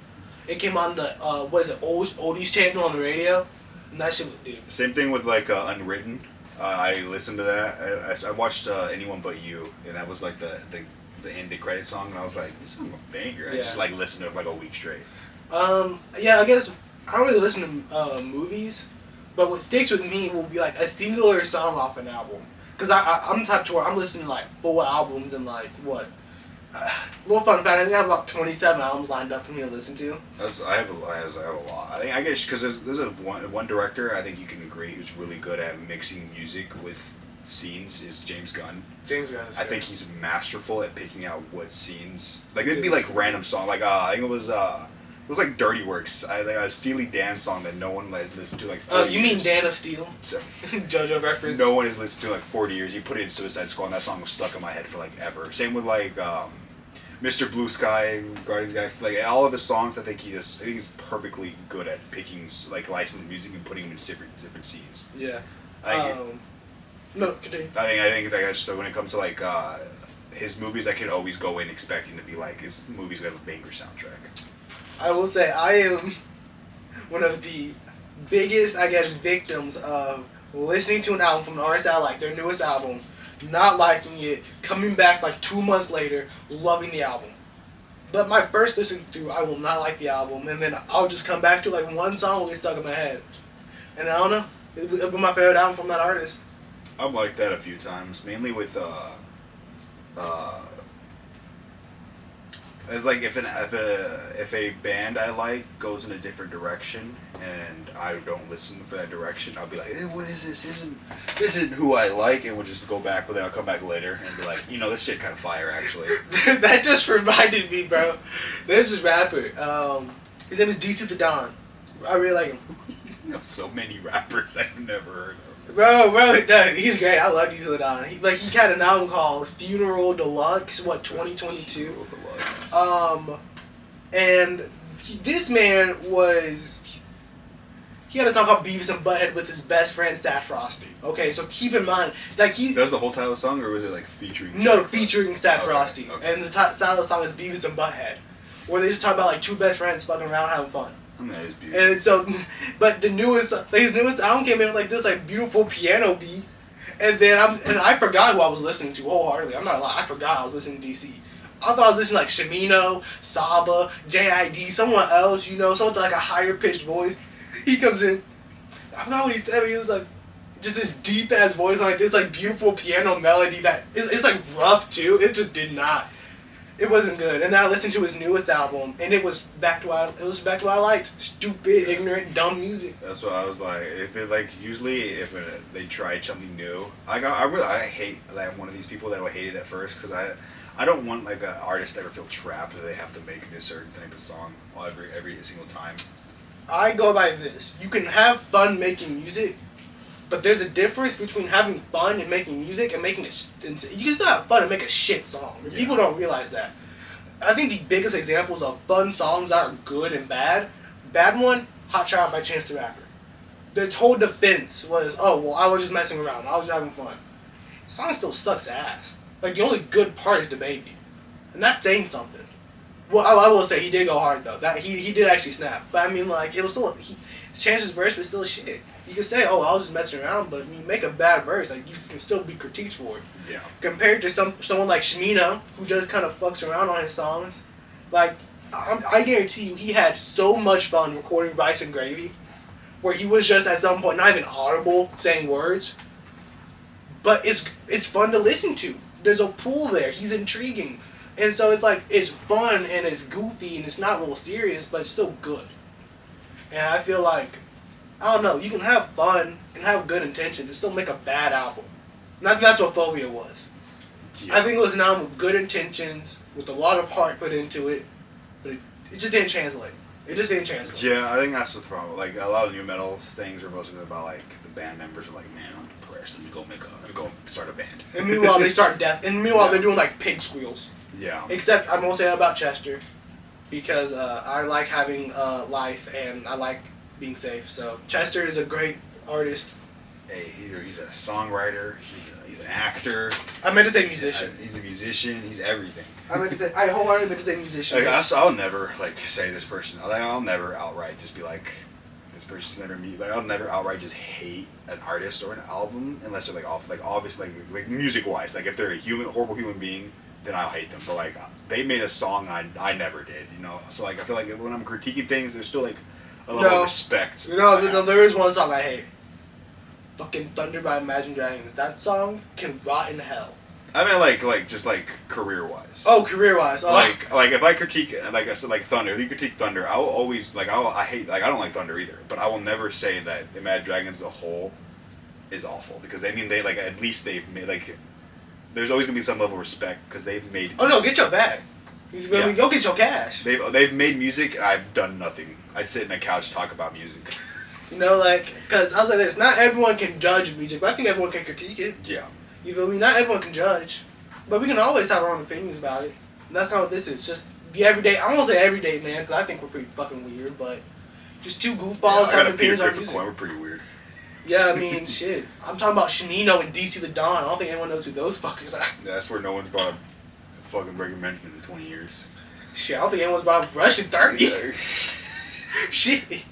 It came on the, Oldies channel on the radio, and that shit was, dude. Same thing with like Unwritten. I listened to that. I watched Anyone But You, and that was like the end credit song, and I was like, this is a banger. I just like listened to it like a week straight. Yeah, I guess I don't really listen to movies, but what sticks with me will be like a singular song off an album. Cause I'm the type to where I'm listening to like full albums and like what. Little fun fact: I think I have about 27 albums lined up for me to listen to. I have a lot. I guess because there's a one director I think you can agree who's really good at mixing music with scenes is James Gunn. James Gunn. I think he's masterful at picking out what scenes. Like it'd be like random song. Like I think it was like Dirty Works. A Steely Dan song that no one has listened to like 40 you years. mean Dan of Steel? So, JoJo reference. no one has listened to like 40 years. He put it in Suicide Squad and that song was stuck in my head for like ever. Same with like Mr. Blue Sky, Guardians of the Galaxy. Like all of his songs, I think he's perfectly good at picking like licensed music and putting them in different scenes. Yeah. No, continue. I think that's so when it comes to like his movies, I can always go in expecting to be like his movies have a banger soundtrack. I will say I am one of the biggest, I guess, victims of listening to an album from an artist I like, their newest album, not liking it, coming back like 2 months later, loving the album. But my first listen through, I will not like the album, and then I'll just come back to like one song will get stuck in my head. And I don't know, it'll be my favorite album from that artist. I've liked that a few times, mainly with it's like if a band I like goes in a different direction and I don't listen for that direction, I'll be like, hey, what is this? This isn't who I like, and we'll just go back. But then I'll come back later and be like, this shit kind of fire actually. That just reminded me, bro. There's this rapper. His name is DC the Don. I really like him. You know so many rappers I've never heard of. Bro, no, he's great. I love DC the Don. He had an album called Funeral Deluxe, 2022. And this man he had a song called Beavis and Butthead with his best friend, Sat Frosty. Okay, so keep in mind, like That's the whole title of the song, or was it like featuring? No, featuring Sat Frosty. Okay. And the title of the song is Beavis and Butthead, where they just talk about like two best friends fucking around having fun. That is beautiful. And so, but his newest album came in with like this like beautiful piano beat, and then I forgot who I was listening to wholeheartedly. I'm not gonna lie, I forgot I was listening to DC. I thought I was listening to like Shimino, Saba, JID, someone else, someone with like a higher pitched voice. He comes in, I forgot what he said, but he was like, just this deep ass voice, like this like beautiful piano melody that it's like rough too. It just did not. It wasn't good. And then I listened to his newest album, and it was back to what I liked. Stupid, ignorant, dumb music. That's what I was like. Usually if they tried something new, I hate that I'm one of these people that will hate it at first because I don't want like an artist to ever feel trapped that they have to make this certain type of song every single time. I go by this. You can have fun making music, but there's a difference between having fun and making music and making it. You can still have fun and make a shit song. Yeah. People don't realize that. I think the biggest examples of fun songs that are good and bad one, Hot Child by Chance the Rapper. The whole defense was, oh, well, I was just messing around. I was just having fun. The song still sucks ass. Like, the only good part is the baby. And that's saying something. Well, I will say he did go hard, though. That he did actually snap. But, I mean, like, it was still... Chance's verse was still shit. You can say, oh, I was just messing around, but when you make a bad verse, like, you can still be critiqued for it. Yeah. Compared to someone like Shmino, who just kind of fucks around on his songs. Like, I guarantee you, he had so much fun recording Rice and Gravy, where he was just, at some point, not even audible, saying words. But it's fun to listen to. There's a pull there. He's intriguing. And so it's like, it's fun and it's goofy and it's not real serious, but it's still good. And I feel like, I don't know, you can have fun and have good intentions and still make a bad album. And I think that's what Phobia was. Yeah. I think it was an album with good intentions, with a lot of heart put into it, but it just didn't translate. It just didn't translate. Yeah, I think that's the problem. Like, a lot of new metal things are mostly about, like, the band members are like, man, I'm depressed. Let me go start a band. And meanwhile, they start death. And meanwhile, they're doing, like, pig squeals. Yeah. Except, I'm going to say that about Chester, because I like having life, and I like being safe. So, Chester is a great artist. Hey, he's a songwriter. He's an actor. I meant to say musician. He's a musician. He's everything. I wholeheartedly meant to say musician. Like, I'll never like say this person. Like, I'll never outright just be like, this person's never me. Like, I'll never outright just hate an artist or an album unless they're like obviously like music wise. Like, if they're a horrible human being, then I'll hate them. But like, they made a song I never did. You know. So like, I feel like when I'm critiquing things, there's still like a level of respect. No, there is one song I hate. Fucking Thunder by Imagine Dragons. That song can rot in hell. I mean, like just like career wise. Oh, career wise. Oh. Like if I critique, like I said, like Thunder. If you critique Thunder, I will always I hate, like, I don't like Thunder either. But I will never say that Imagine Dragons as a whole is awful, because they like at least they've made, like, there's always gonna be some level of respect because they've made. Oh no, get your bag. Yeah. Go get your cash. They've made music and I've done nothing. I sit in a couch talk about music. You know, like, because I was like this, not everyone can judge music, but I think everyone can critique it. Yeah. You feel me? Not everyone can judge, but we can always have our own opinions about it. And that's not what this is. Just the everyday, I won't say everyday man, because I think we're pretty fucking weird, but just two goofballs having opinions on music. We're pretty weird. Yeah, I mean, shit. I'm talking about Shanino and DC the Don. I don't think anyone knows who those fuckers are. Yeah, that's where no one's brought up fucking Breaking Benjamin in 20 years. Shit, I don't think anyone's brought up Russian 30. Yeah. Shit.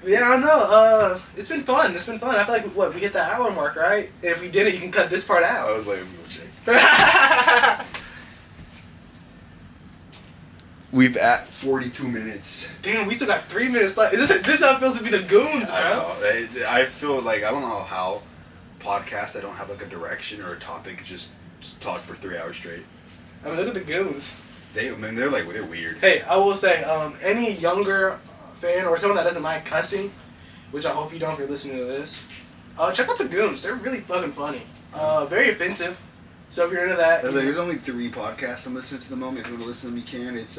Yeah, I know. It's been fun. I feel like, we hit the hour mark, right? And if we did it, you can cut this part out. I was like, we'll check. We've at 42 minutes. Damn, we still got 3 minutes left. This how it feels to be the goons, bro. I know. I feel like, I don't know how podcasts that don't have like a direction or a topic just talk for 3 hours straight. I mean, look at the goons. They're weird. Hey, I will say, any younger fan or someone that doesn't mind cussing, which I hope you don't if you're listening to this, check out the goons. They're really fucking funny. Very offensive. So if you're into that, There's only 3 podcasts I'm listening to at the moment. If you want to listen to them, you can. It's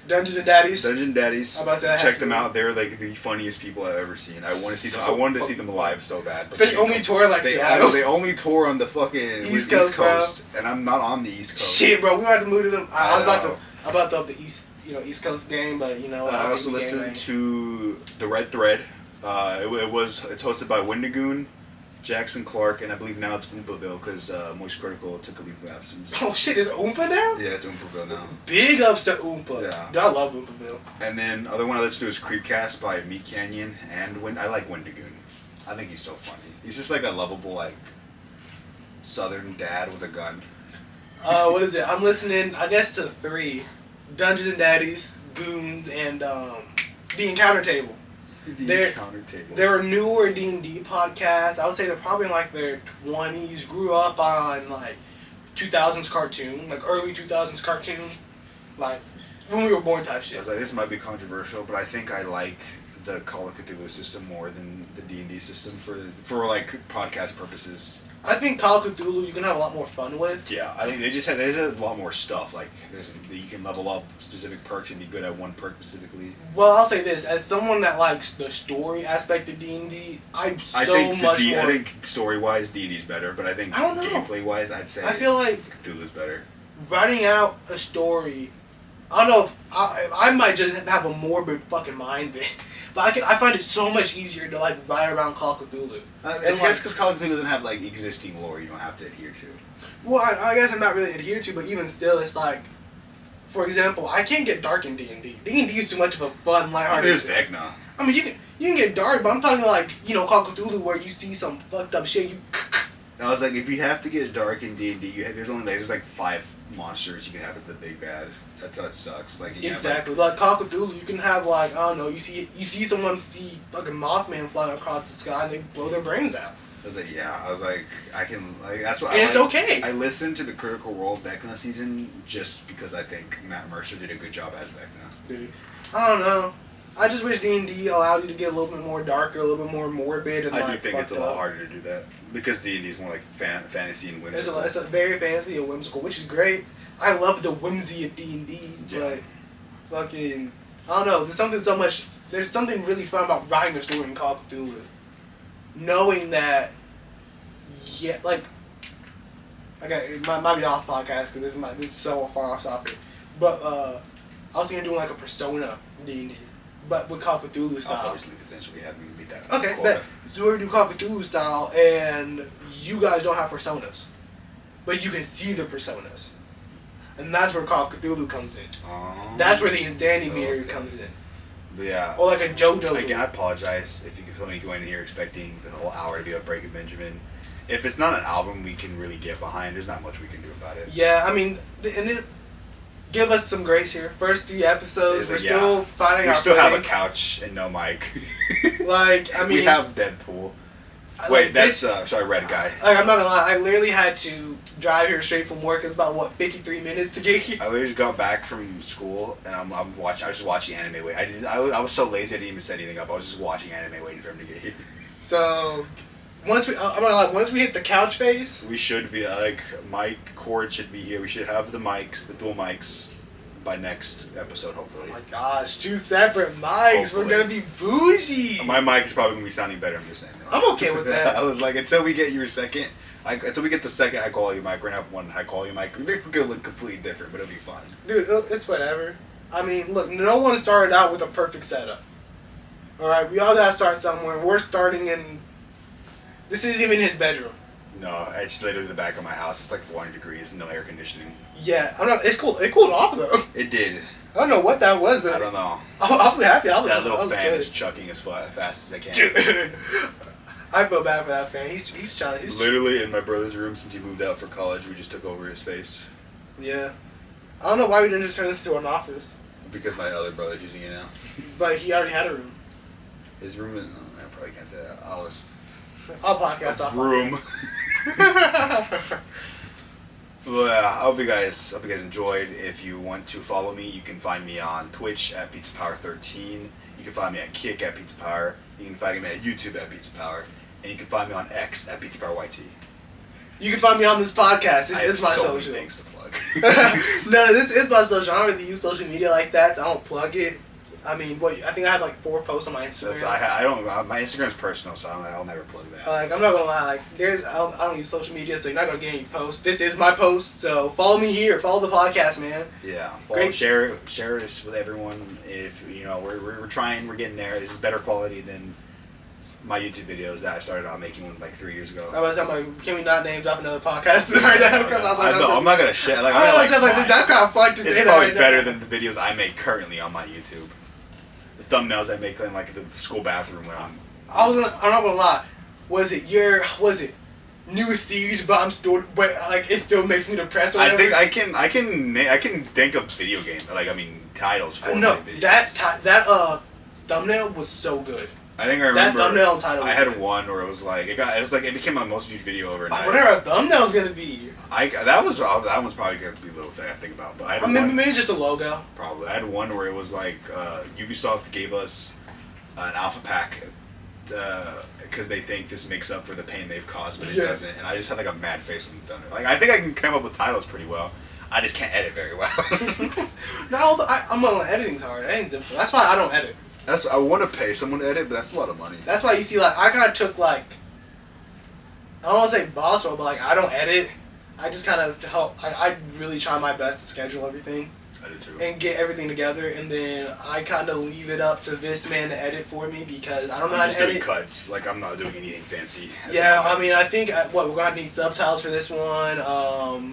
Dungeons and Daddies. Dungeon Daddies. I'm about to say, check them out. They're like the funniest people I've ever seen. I wanted to see them live so bad. But they only tour like Seattle. They only tour on the fucking East Coast, bro. And I'm not on the East Coast. Shit, bro, we might have to move to them. I'm about to up the East Coast game, but I also listened to the Red Thread. It's hosted by Wendigoon, Jackson Clark, and I believe now it's Oompaville because Moist Critical took a leave of absence. Oh shit, is Oompa now? Yeah, it's Oompaville now. Big ups to Oompa. Yeah. Dude, I love Oompaville. And then other one I listened to is Creepcast by Meat Canyon, and I like Wendigoon. I think he's so funny. He's just like a lovable, like, Southern dad with a gun. What is it? I'm listening, I guess, to 3. Dungeons and Daddies, Goons, and The Encounter Table. Encounter Table. They're a newer D&D podcast. I would say they're probably in like their 20s. Grew up on like 2000s cartoon, like early 2000s cartoon, like when we were born type I shit. was like, this might be controversial, but I think I like the Call of Cthulhu system more than the D&D system for like podcast purposes. I think Call of Cthulhu you can have a lot more fun with. Yeah, I think there's a lot more stuff. Like you can level up specific perks and be good at one perk specifically. Well, I'll say this: as someone that likes the story aspect of D&D, I think story wise D&D is better, but I think gameplay wise, I'd say I feel like Cthulhu's better. Writing out a story, I don't know if I might just have a morbid fucking mind then. But I find it so much easier to like write around Call of Cthulhu. I guess because Call of Cthulhu doesn't have like existing lore you don't have to adhere to. Well, I guess I'm not really adhere to, but even still, it's like, for example, I can't get dark in D&D. D&D is too much of a fun, lighthearted. There's Vecna. I mean, you can get dark, but I'm talking like Call of Cthulhu where you see some fucked up shit. I was like, if you have to get dark in D&D, there's like 5 monsters you can have as the big bad. That's how it sucks. Like exactly, like Call of Cthulhu, you can have like I don't know, you see someone see fucking Mothman flying across the sky and they blow their brains out. I was like, yeah. I was like, I can, like, that's what And I it's like. okay. I listened to the Critical Role Vecna season just because I think Matt Mercer did a good job as Vecna. Dude, I don't know. I just wish D&D allowed you to get a little bit more darker, a little bit more morbid, and I like do think it's a lot up. harder to do that because D&D is more like fantasy and whimsical. It's a very fancy and whimsical, which is great. I love the whimsy of D&D, but fucking, I don't know. There's something really fun about writing a story in Call of Cthulhu. Knowing that, yeah, like, okay, it might be off podcast because this is so far off topic, but I was thinking of doing like a Persona D&D, but with Call of Cthulhu style. Obviously, essentially, we haven't beat that. Okay, but so we do Call of Cthulhu style, and you guys don't have personas, but you can see the personas, and that's where Call of Cthulhu comes in. That's where the insanity meter comes in. But yeah. Or like a JoJo. Again, I apologize if you somebody go in here expecting the whole hour to be about Breaking Benjamin. If it's not an album we can really get behind, there's not much we can do about it. Yeah, I mean, and give us some grace here. First 3 episodes, we're still finding our We still footing. have a couch and no mic. Like, I mean, we have Deadpool. Wait, that's Red Guy. Like, I'm not gonna lie, I literally had to drive here straight from work. It's about 53 minutes to get here. I literally just got back from school and I was just watching anime. I was so lazy I didn't even set anything up. I was just watching anime waiting for him to get here. So I'm not gonna lie, once we hit the couch phase, we should be like mic cord should be here. We should have the mics, the dual mics, by next episode hopefully. Oh my gosh, 2 separate mics. Hopefully. We're gonna be bougie. My mic is probably gonna be sounding better. I'm just saying that. I'm okay with that. I was like, until we get your second, until we get the second high quality mic, we're gonna have one high quality mic. We're gonna look completely different, but it'll be fun. Dude, it's whatever. I mean, look, no one started out with a perfect setup. All right, we all gotta start somewhere. We're starting in. This isn't even his bedroom. No, it's literally the back of my house. It's like 400 degrees, no air conditioning. Yeah, I'm not. It's cool. It cooled off though. It did. I don't know what that was, but I don't know. I'm happy. That little fan is chucking as fast as I can. Dude, I feel bad for that fan. He's trying. He's literally in my brother's room since he moved out for college. We just took over his space. Yeah, I don't know why we didn't just turn this into an office. Because my other brother's using it now. But he already had a room. His room is. I probably can't say that. I'll podcast off. Room. Well, yeah, I hope you guys enjoyed. If you want to follow me, you can find me on Twitch at PizzaPower13. You can find me at Kick at PizzaPower. You can find me at YouTube at PizzaPower. And you can find me on X at PizzaPowerYT. You can find me on this podcast. This is my so social. many things to plug. No, this is my social. I don't really use social media like that, so I don't plug it. I mean, I think I have like 4 posts on my Instagram. I don't. My Instagram's personal, so I'll never plug that. Like, I'm not gonna lie. Like, I don't use social media, so you're not gonna get any posts. This is my post, so follow me here. Follow the podcast, man. Yeah. Great. Share this with everyone. If you know, we're trying. We're getting there. This is better quality than my YouTube videos that I started out making like 3 years ago. I was like, can we not name drop another podcast right now? Because I'm not gonna share. Like, that's kind of fun to say. It's probably better than the videos I make currently on my YouTube. Thumbnails I make in like the school bathroom when I'm not gonna lie. Was it New Siege, but I'm still, but like it still makes me depressed. Or I whatever. think I can think of video game titles for no, videos. that thumbnail was so good. I think I remember. That thumbnail title. I had one where it was like it became my most viewed video overnight. What are our thumbnails gonna be? That one's probably gonna be a little thing I think about. But I had maybe just a logo. Probably. I had one where it was like Ubisoft gave us an alpha pack because they think this makes up for the pain they've caused, but it doesn't. And I just had like a mad face when done it. Like I think I can come up with titles pretty well. I just can't edit very well. No, I'm on editing's hard. Editing's difficult. That's why I don't edit. I want to pay someone to edit, but that's a lot of money. That's why you see, like, I kind of took, like, I don't want to say boss role, but, like, I don't edit. I just kind of help. I really try my best to schedule everything. I do too. And get everything together, and then I kind of leave it up to this man to edit for me because I don't know how to edit. Doing cuts. Like, I'm not doing anything fancy. Yeah, I mean, I think, we're going to need subtitles for this one,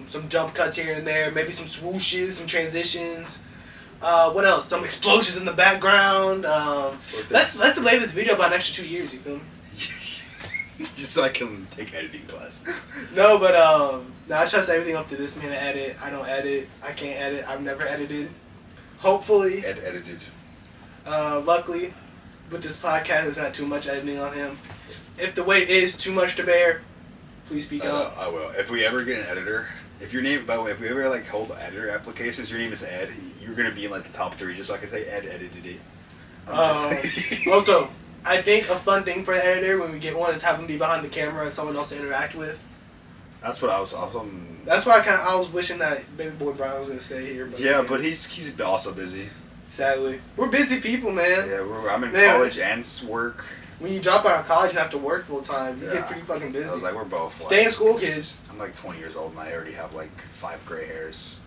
some jump cuts here and there, maybe some swooshes, some transitions. What else? Some explosions in the background. Let's delay this video by an extra 2 years. You feel me? Just so I can take editing classes. No, but I trust everything up to this man to edit. I don't edit. I can't edit. I've never edited. Hopefully. Edited. Luckily, with this podcast, there's not too much editing on him. If the weight is too much to bear, please speak up. I will. If we ever get an editor, if your name, by the way, if we ever like hold editor applications, your name is Ed, you're gonna be in like the top 3, just like I say, Ed edited it. Also, I think a fun thing for the editor when we get one is have him be behind the camera and someone else to interact with. That's what I was also. That's why I was wishing that Baby Boy Brian was gonna stay here. But yeah, but he's also busy. Sadly, we're busy people, man. Yeah, I'm in college and work. When you drop out of college and have to work full time, you get pretty fucking busy. I was like, we're both. Stay in school, kids. I'm like 20 years old and I already have like 5 gray hairs.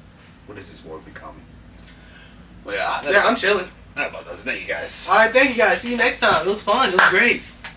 What does this world become? Well, yeah, I'm chilling. That about does. Thank you guys. All right, thank you guys. See you next time. It was fun. It was great.